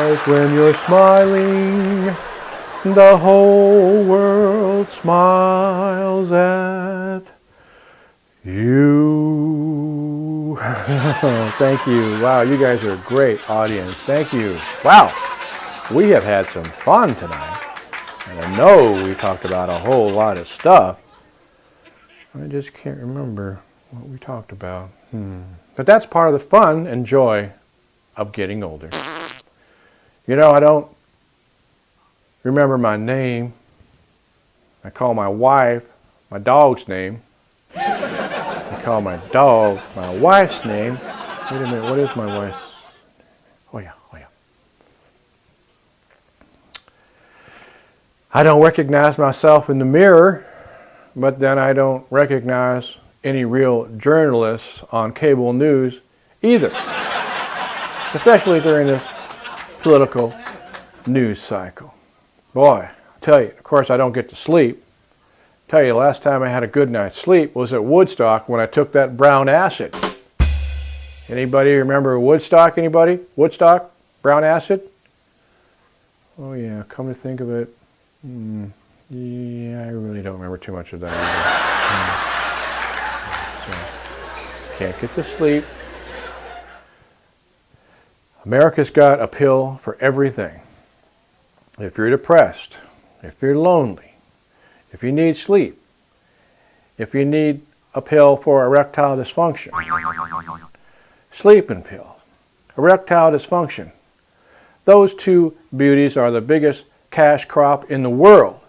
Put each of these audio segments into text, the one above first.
'cause when you're smiling, the whole world smiles at you. Thank you. Wow, you guys are a great audience. Thank you. Wow, we have had some fun tonight. And I know we talked about a whole lot of stuff. I just can't remember what we talked about. But that's part of the fun and joy of getting older. You know, I don't remember my name. I call my wife my dog's name. I call my dog my wife's name. Wait a minute, what is my wife's? Oh yeah. I don't recognize myself in the mirror, but then I don't recognize any real journalists on cable news either, especially during this political news cycle. Boy, I tell you, of course I don't get to sleep. I tell you, last time I had a good night's sleep was at Woodstock when I took that brown acid. Anybody remember Woodstock? Anybody? Woodstock? Brown acid? Oh yeah, come to think of it. Yeah, I really don't remember too much of that either. So, can't get to sleep. America's got a pill for everything. If you're depressed, if you're lonely, if you need sleep, if you need a pill for erectile dysfunction, sleeping pill, erectile dysfunction, those two beauties are the biggest cash crop in the world,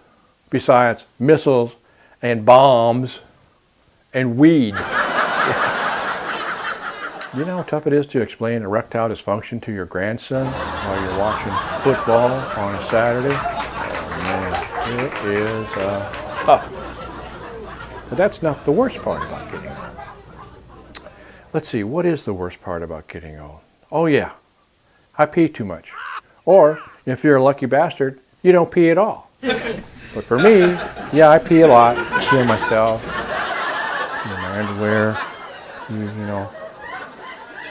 besides missiles and bombs and weed. You know how tough it is to explain erectile dysfunction to your grandson while you're watching football on a Saturday? Oh man, it is tough. But that's not the worst part about getting old. Let's see, what is the worst part about getting old? Oh yeah, I pee too much. Or, if you're a lucky bastard, you don't pee at all. But for me, yeah, I pee a lot. I pee on myself, in my underwear, you know,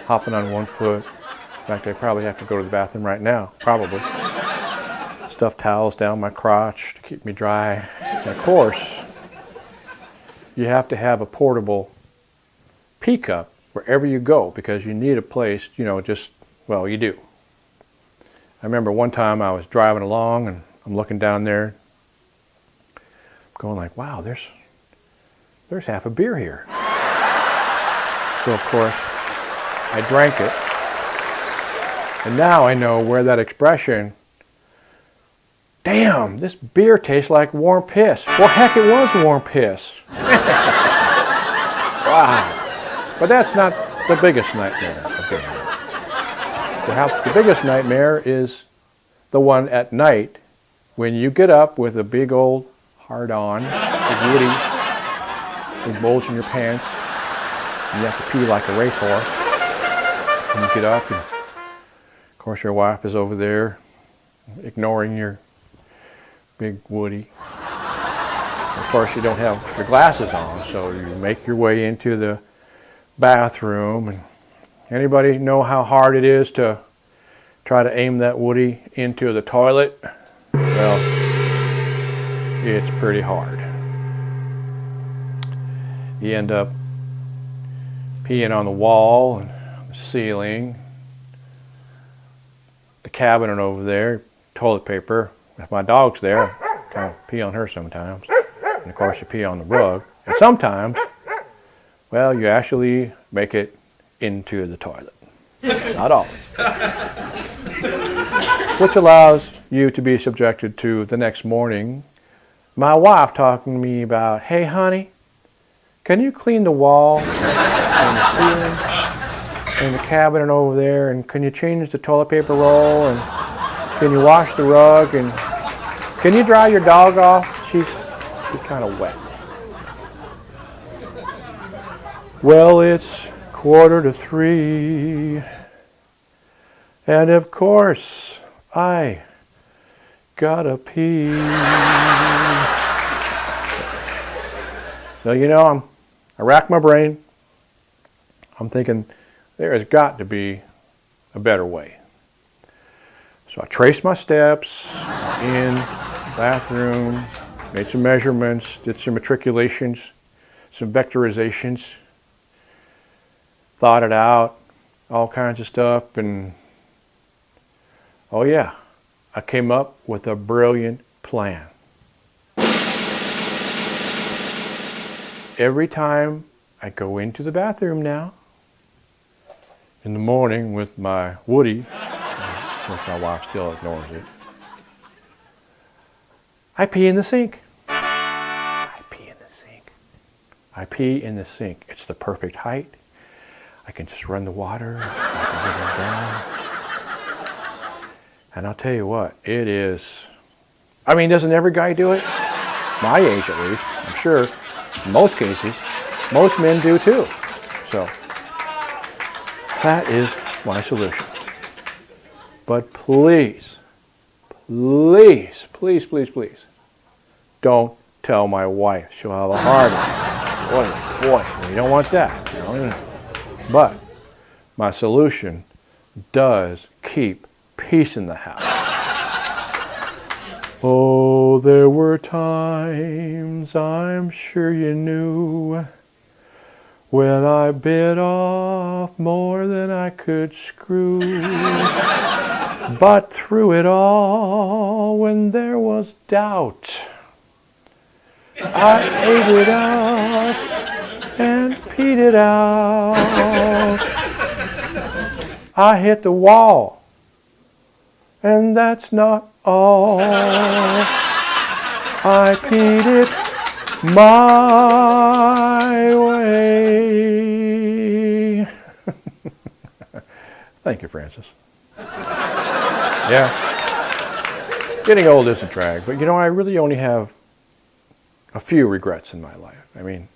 hopping on one foot. In fact, I probably have to go to the bathroom right now, probably. Stuff towels down my crotch to keep me dry. And of course, you have to have a portable pee cup wherever you go because you need a place, you know, well, you do. I remember one time I was driving along and I'm looking down there, going like, wow, there's half a beer here. So of course, I drank it. And now I know where that expression, damn, this beer tastes like warm piss. Well, heck, it was warm piss. Wow. But that's not the biggest nightmare of getting old. Perhaps the biggest nightmare is the one at night when you get up with a big old hard-on, big woody, big bulge in your pants, and you have to pee like a racehorse. And you get up, and of course your wife is over there ignoring your big woody. Of course you don't have your glasses on, so you make your way into the bathroom. And anybody know how hard it is to try to aim that woody into the toilet? Well, it's pretty hard. You end up peeing on the wall and the ceiling, the cabinet over there, toilet paper. If my dog's there, I kind of pee on her sometimes. And of course you pee on the rug. And sometimes, well, you actually make it into the toilet. Not always. Which allows you to be subjected to the next morning my wife talking to me about, hey honey, can you clean the wall and the ceiling and the cabinet over there, and can you change the toilet paper roll, and can you wash the rug, and can you dry your dog off? She's kind of wet. Well, it's 2:45, and of course I gotta pee. So you know, I rack my brain. I'm thinking there has got to be a better way. So So I traced my steps in the bathroom, made some measurements, did some matriculations, some vectorizations, thought it out, all kinds of stuff, and oh yeah, I came up with a brilliant plan. Every time I go into the bathroom now, in the morning with my Woody, of course my wife still ignores it, I pee in the sink. I pee in the sink. I pee in the sink. It's the perfect height. I can just run the water. I can get it down. And I'll tell you what, it is, I mean, doesn't every guy do it? My age at least, I'm sure. In most cases, most men do too. So, that is my solution. But please, please, please, please, please, don't tell my wife. She'll have a heart attack. Boy, you don't want that. But my solution does keep peace in the house. Oh, there were times, I'm sure you knew, when I bit off more than I could screw. But through it all, when there was doubt, I ate it up and peed it out. I hit the wall, and that's not all. I peed it my way. Thank you, Francis. Yeah. Getting old is a drag, but you know, I really only have a few regrets in my life. I mean,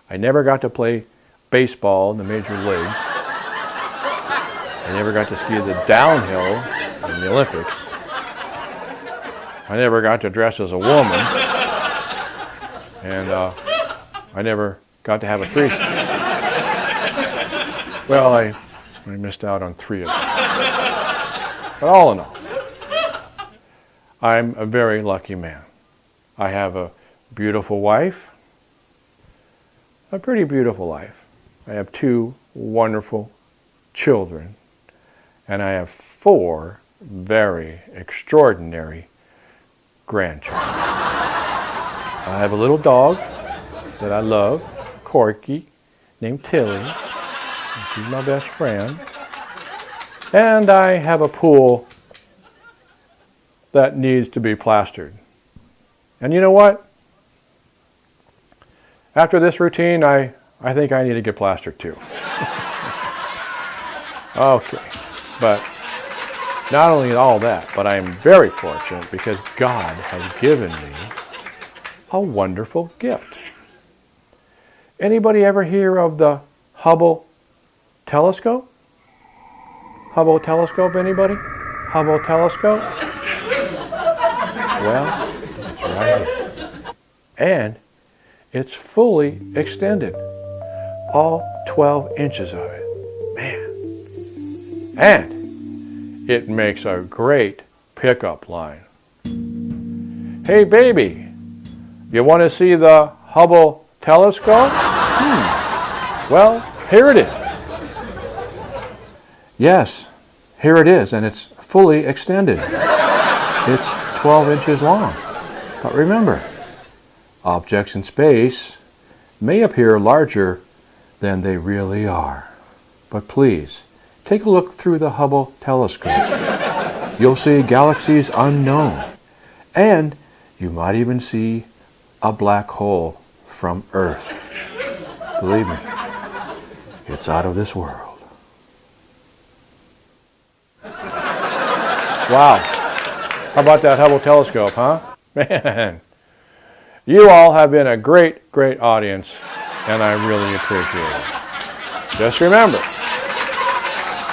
I never got to play baseball in the major leagues. I never got to ski the downhill in the Olympics. I never got to dress as a woman. And I never got to have a threesome. Well, I missed out on 3 of them. But all in all, I'm a very lucky man. I have a beautiful wife, a pretty beautiful life. I have 2 wonderful children, and I have 4 very extraordinary grandchildren. I have a little dog that I love, Corky, named Tilly, and she's my best friend. And I have a pool that needs to be plastered. And you know what? After this routine, I think I need to get plastered too. Okay, but not only all that, but I am very fortunate because God has given me a wonderful gift. Anybody ever hear of the Hubbell telescope? Hubbell telescope, anybody? Hubbell telescope? Well, it's right here. And it's fully extended. All 12 inches of it. Man. And it makes a great pickup line. Hey baby, you want to see the Hubbell telescope? Well, here it is. Yes, here it is, and it's fully extended. It's 12 inches long. But remember, objects in space may appear larger than they really are. But please, take a look through the Hubbell telescope. You'll see galaxies unknown. And you might even see a black hole from Earth. Believe me, it's out of this world. Wow. How about that Hubbell telescope, huh? Man, you all have been a great, great audience, and I really appreciate it. Just remember,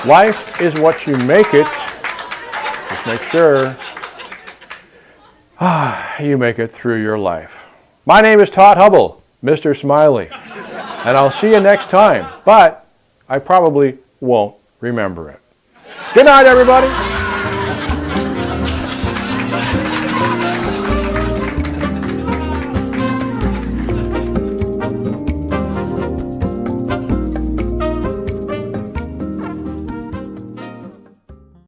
life is what you make it. Just make sure you make it through your life. My name is Todd Hubbell, Mr. Smiley, and I'll see you next time, but I probably won't remember it. Good night, everybody.